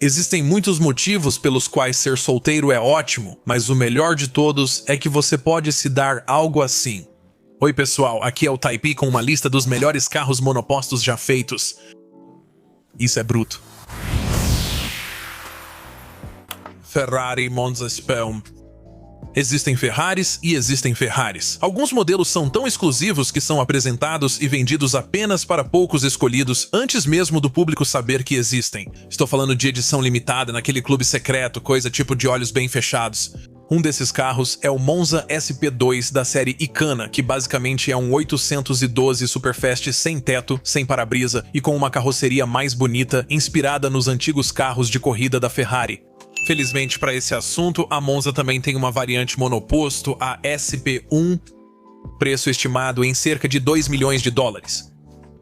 Existem muitos motivos pelos quais ser solteiro é ótimo, mas o melhor de todos é que você pode se dar algo assim. Oi pessoal, aqui é o Taipi com uma lista dos melhores carros monopostos já feitos. Isso é bruto. Ferrari Monza Spelm. Existem Ferraris e existem Ferraris. Alguns modelos são tão exclusivos que são apresentados e vendidos apenas para poucos escolhidos antes mesmo do público saber que existem. Estou falando de edição limitada naquele clube secreto, coisa tipo de olhos bem fechados. Um desses carros é o Monza SP2 da série Icana, que basicamente é um 812 Superfast sem teto, sem para-brisa e com uma carroceria mais bonita, inspirada nos antigos carros de corrida da Ferrari. Felizmente para esse assunto, a Monza também tem uma variante monoposto, a SP1, preço estimado em cerca de 2 milhões de dólares.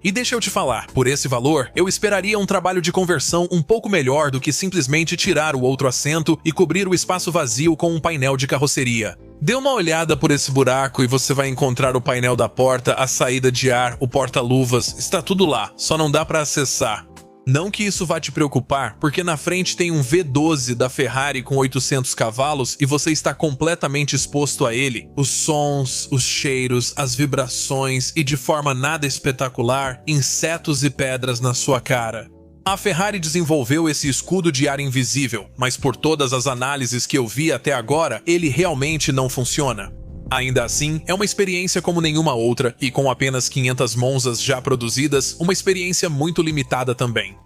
E deixa eu te falar, por esse valor, eu esperaria um trabalho de conversão um pouco melhor do que simplesmente tirar o outro assento e cobrir o espaço vazio com um painel de carroceria. Dê uma olhada por esse buraco e você vai encontrar o painel da porta, a saída de ar, o porta-luvas, está tudo lá, só não dá para acessar. Não que isso vá te preocupar, porque na frente tem um V12 da Ferrari com 800 cavalos e você está completamente exposto a ele. Os sons, os cheiros, as vibrações e, de forma nada espetacular, insetos e pedras na sua cara. A Ferrari desenvolveu esse escudo de ar invisível, mas por todas as análises que eu vi até agora, ele realmente não funciona. Ainda assim, é uma experiência como nenhuma outra, e com apenas 500 Monzas já produzidas, uma experiência muito limitada também.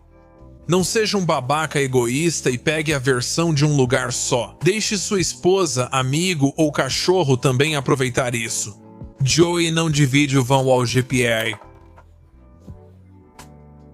Não seja um babaca egoísta e pegue a versão de um lugar só. Deixe sua esposa, amigo ou cachorro também aproveitar isso. Joey não divide o vão ao GPR.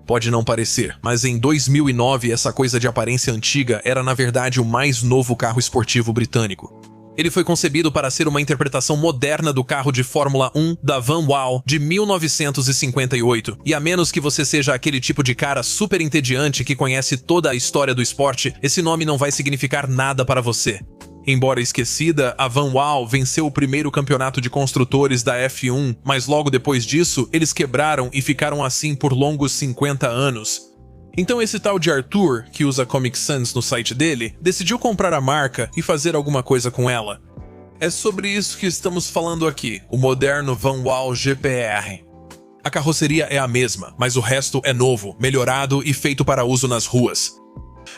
Pode não parecer, mas em 2009 essa coisa de aparência antiga era na verdade o mais novo carro esportivo britânico. Ele foi concebido para ser uma interpretação moderna do carro de Fórmula 1 da Van Wall de 1958. E a menos que você seja aquele tipo de cara super entediante que conhece toda a história do esporte, esse nome não vai significar nada para você. Embora esquecida, a Van Wall venceu o primeiro campeonato de construtores da F1, mas logo depois disso, eles quebraram e ficaram assim por longos 50 anos. Então esse tal de Arthur, que usa Comic Sans no site dele, decidiu comprar a marca e fazer alguma coisa com ela. É sobre isso que estamos falando aqui, o moderno Van Wall GPR. A carroceria é a mesma, mas o resto é novo, melhorado e feito para uso nas ruas.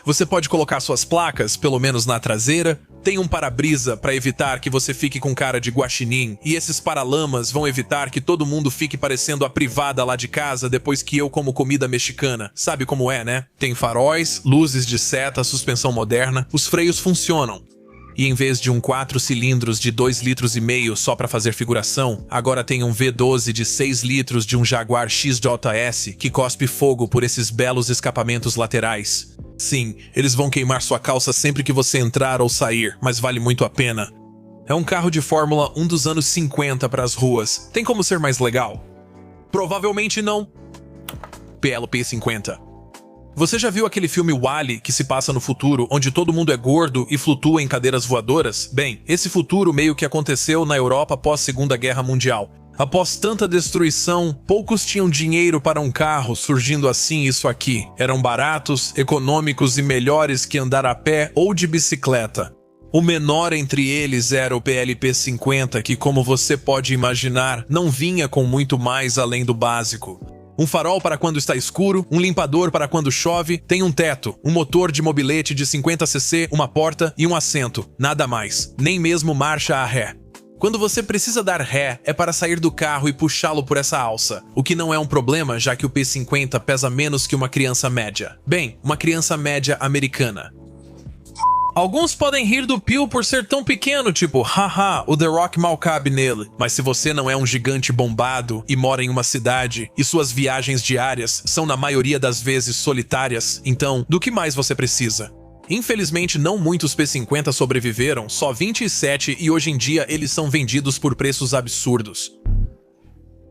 Você pode colocar suas placas, pelo menos na traseira, tem um para-brisa para evitar que você fique com cara de guaxinim, e esses paralamas vão evitar que todo mundo fique parecendo a privada lá de casa depois que eu como comida mexicana. Sabe como é, né? Tem faróis, luzes de seta, suspensão moderna, os freios funcionam. E em vez de um 4 cilindros de 2,5 litros só para fazer figuração, agora tem um V12 de 6 litros de um Jaguar XJS que cospe fogo por esses belos escapamentos laterais. Sim, eles vão queimar sua calça sempre que você entrar ou sair, mas vale muito a pena. É um carro de Fórmula 1 dos anos 50 para as ruas. Tem como ser mais legal? Provavelmente não. PLP50. Você já viu aquele filme WALL-E que se passa no futuro, onde todo mundo é gordo e flutua em cadeiras voadoras? Bem, esse futuro meio que aconteceu na Europa após a Segunda Guerra Mundial. Após tanta destruição, poucos tinham dinheiro para um carro, surgindo assim isso aqui. Eram baratos, econômicos e melhores que andar a pé ou de bicicleta. O menor entre eles era o PLP50, que, como você pode imaginar, não vinha com muito mais além do básico. Um farol para quando está escuro, um limpador para quando chove, tem um teto, um motor de mobilete de 50 cc, uma porta e um assento. Nada mais, nem mesmo marcha a ré. Quando você precisa dar ré, é para sair do carro e puxá-lo por essa alça, o que não é um problema, já que o P50 pesa menos que uma criança média. Bem, uma criança média americana. Alguns podem rir do Pio por ser tão pequeno, tipo, haha, o The Rock mal cabe nele. Mas se você não é um gigante bombado e mora em uma cidade, e suas viagens diárias são na maioria das vezes solitárias, então, do que mais você precisa? Infelizmente, não muitos P50 sobreviveram, só 27, e hoje em dia eles são vendidos por preços absurdos.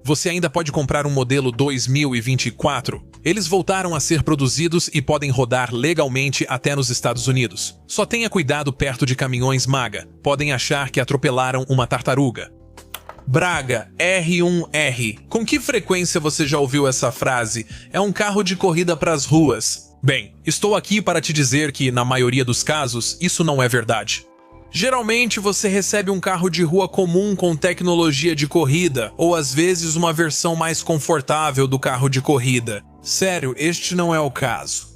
Você ainda pode comprar um modelo 2024. Eles voltaram a ser produzidos e podem rodar legalmente até nos Estados Unidos. Só tenha cuidado perto de caminhões MAGA. Podem achar que atropelaram uma tartaruga. Braga, R1R. Com que frequência você já ouviu essa frase? É um carro de corrida pras ruas. Bem, estou aqui para te dizer que, na maioria dos casos, isso não é verdade. Geralmente você recebe um carro de rua comum com tecnologia de corrida, ou às vezes uma versão mais confortável do carro de corrida. Sério, este não é o caso.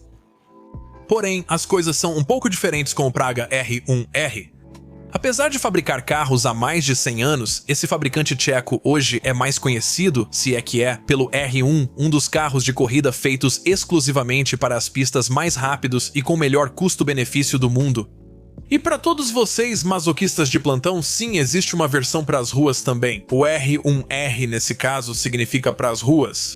Porém, as coisas são um pouco diferentes com o Praga R1R. Apesar de fabricar carros há mais de 100 anos, esse fabricante tcheco hoje é mais conhecido, se é que é, pelo R1, um dos carros de corrida feitos exclusivamente para as pistas mais rápidos e com melhor custo-benefício do mundo. E para todos vocês masoquistas de plantão, sim, existe uma versão para as ruas também. O R1R, nesse caso, significa para as ruas.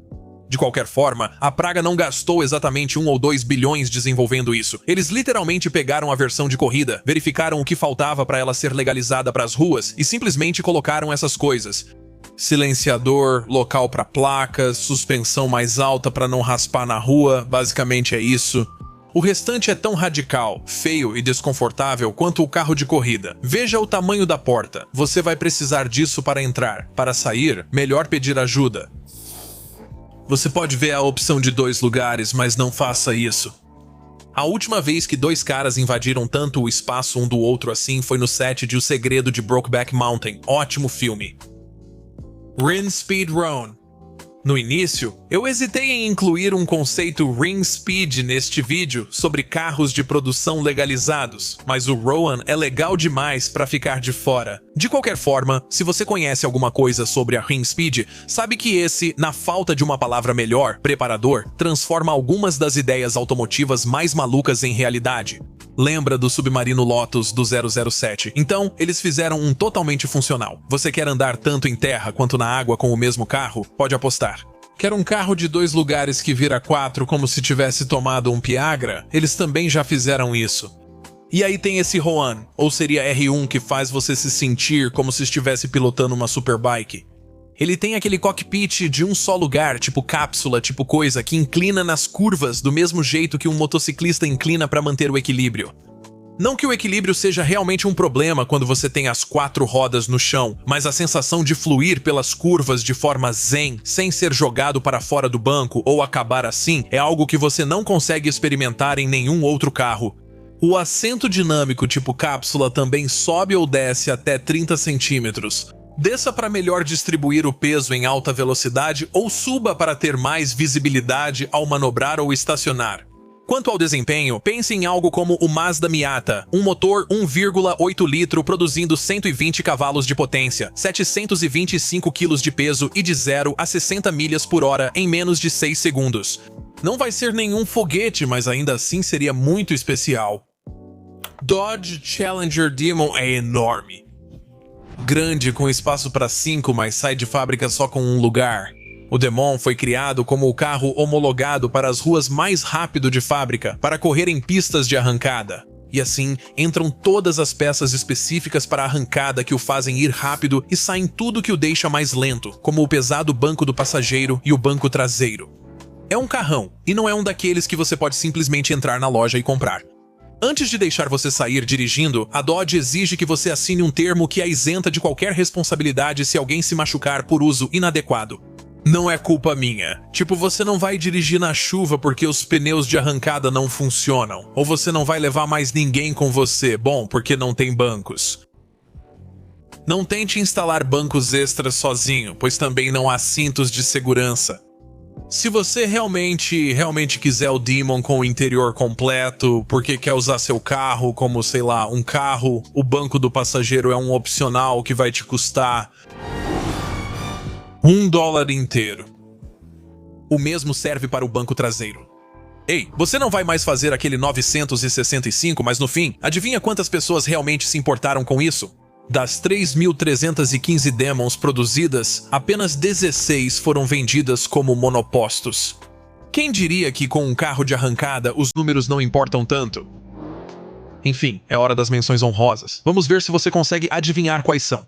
De qualquer forma, a Praga não gastou exatamente 1 ou 2 bilhões desenvolvendo isso. Eles literalmente pegaram a versão de corrida, verificaram o que faltava para ela ser legalizada para as ruas e simplesmente colocaram essas coisas. Silenciador, local para placas, suspensão mais alta para não raspar na rua, basicamente é isso. O restante é tão radical, feio e desconfortável quanto o carro de corrida. Veja o tamanho da porta. Você vai precisar disso para entrar. Para sair, melhor pedir ajuda. Você pode ver a opção de 2 lugares, mas não faça isso. A última vez que 2 caras invadiram tanto o espaço um do outro assim foi no set de O Segredo de Brokeback Mountain. Ótimo filme. Ring Speed Run. No início, eu hesitei em incluir um conceito Ring Speed neste vídeo sobre carros de produção legalizados, mas o Rowan é legal demais para ficar de fora. De qualquer forma, se você conhece alguma coisa sobre a Ring Speed, sabe que esse, na falta de uma palavra melhor, preparador, transforma algumas das ideias automotivas mais malucas em realidade. Lembra do submarino Lotus do 007? Então, eles fizeram um totalmente funcional. Você quer andar tanto em terra quanto na água com o mesmo carro? Pode apostar. Quer um carro de 2 lugares que vira 4 como se tivesse tomado um Piagra? Eles também já fizeram isso. E aí tem esse Rowan, ou seria R1, que faz você se sentir como se estivesse pilotando uma superbike. Ele tem aquele cockpit de um só lugar, tipo cápsula, tipo coisa, que inclina nas curvas do mesmo jeito que um motociclista inclina para manter o equilíbrio. Não que o equilíbrio seja realmente um problema quando você tem as 4 rodas no chão, mas a sensação de fluir pelas curvas de forma zen, sem ser jogado para fora do banco ou acabar assim, é algo que você não consegue experimentar em nenhum outro carro. O assento dinâmico tipo cápsula também sobe ou desce até 30 centímetros. Desça para melhor distribuir o peso em alta velocidade ou suba para ter mais visibilidade ao manobrar ou estacionar. Quanto ao desempenho, pense em algo como o Mazda Miata, um motor 1,8 litro produzindo 120 cavalos de potência, 725 kg de peso e de 0 a 60 milhas por hora em menos de 6 segundos. Não vai ser nenhum foguete, mas ainda assim seria muito especial. Dodge Challenger Demon é enorme. Grande, com espaço para 5, mas sai de fábrica só com um lugar. O Demon foi criado como o carro homologado para as ruas mais rápido de fábrica, para correr em pistas de arrancada. E assim, entram todas as peças específicas para a arrancada que o fazem ir rápido e saem tudo que o deixa mais lento, como o pesado banco do passageiro e o banco traseiro. É um carrão, e não é um daqueles que você pode simplesmente entrar na loja e comprar. Antes de deixar você sair dirigindo, a Dodge exige que você assine um termo que a isenta de qualquer responsabilidade se alguém se machucar por uso inadequado. Não é culpa minha. Tipo, você não vai dirigir na chuva porque os pneus de arrancada não funcionam. Ou você não vai levar mais ninguém com você, bom, porque não tem bancos. Não tente instalar bancos extras sozinho, pois também não há cintos de segurança. Se você realmente quiser o Demon com o interior completo, porque quer usar seu carro como, sei lá, um carro, o banco do passageiro é um opcional que vai te custar $1 inteiro. O mesmo serve para o banco traseiro. Ei, você não vai mais fazer aquele 965, mas no fim, adivinha quantas pessoas realmente se importaram com isso? Das 3.315 Demons produzidas, apenas 16 foram vendidas como monopostos. Quem diria que com um carro de arrancada os números não importam tanto? Enfim, é hora das menções honrosas. Vamos ver se você consegue adivinhar quais são.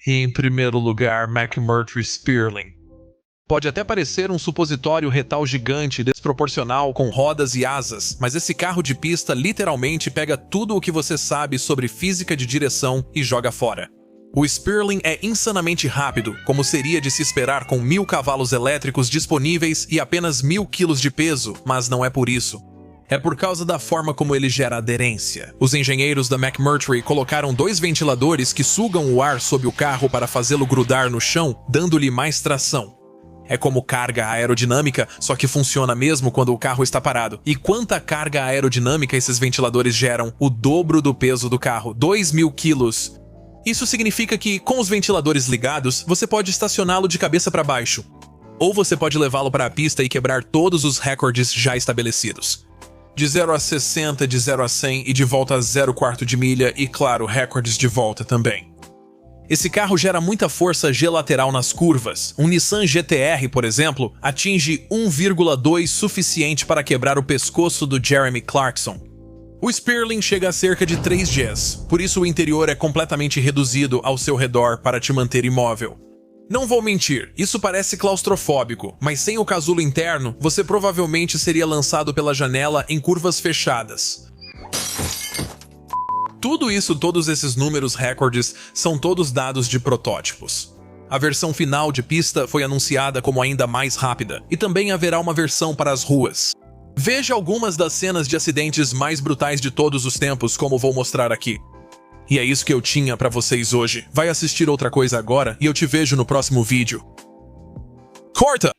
Em primeiro lugar, McMurtry Spearling. Pode até parecer um supositório retal gigante desproporcional com rodas e asas, mas esse carro de pista literalmente pega tudo o que você sabe sobre física de direção e joga fora. O Stirling é insanamente rápido, como seria de se esperar com 1000 cavalos elétricos disponíveis e apenas 1000 quilos de peso, mas não é por isso. É por causa da forma como ele gera aderência. Os engenheiros da McMurtry colocaram 2 ventiladores que sugam o ar sob o carro para fazê-lo grudar no chão, dando-lhe mais tração. É como carga aerodinâmica, só que funciona mesmo quando o carro está parado. E quanta carga aerodinâmica esses ventiladores geram? O dobro do peso do carro, 2000 quilos. Isso significa que, com os ventiladores ligados, você pode estacioná-lo de cabeça para baixo. Ou você pode levá-lo para a pista e quebrar todos os recordes já estabelecidos. De 0 a 60, de 0 a 100 e de volta a 0,4 de milha e, claro, recordes de volta também. Esse carro gera muita força G-lateral nas curvas. Um Nissan GT-R, por exemplo, atinge 1,2 suficiente para quebrar o pescoço do Jeremy Clarkson. O Stirling chega a cerca de 3 Gs, por isso o interior é completamente reduzido ao seu redor para te manter imóvel. Não vou mentir, isso parece claustrofóbico, mas sem o casulo interno, você provavelmente seria lançado pela janela em curvas fechadas. Tudo isso, todos esses números recordes, são todos dados de protótipos. A versão final de pista foi anunciada como ainda mais rápida, e também haverá uma versão para as ruas. Veja algumas das cenas de acidentes mais brutais de todos os tempos, como vou mostrar aqui. E é isso que eu tinha pra vocês hoje. Vai assistir outra coisa agora e eu te vejo no próximo vídeo. Corta!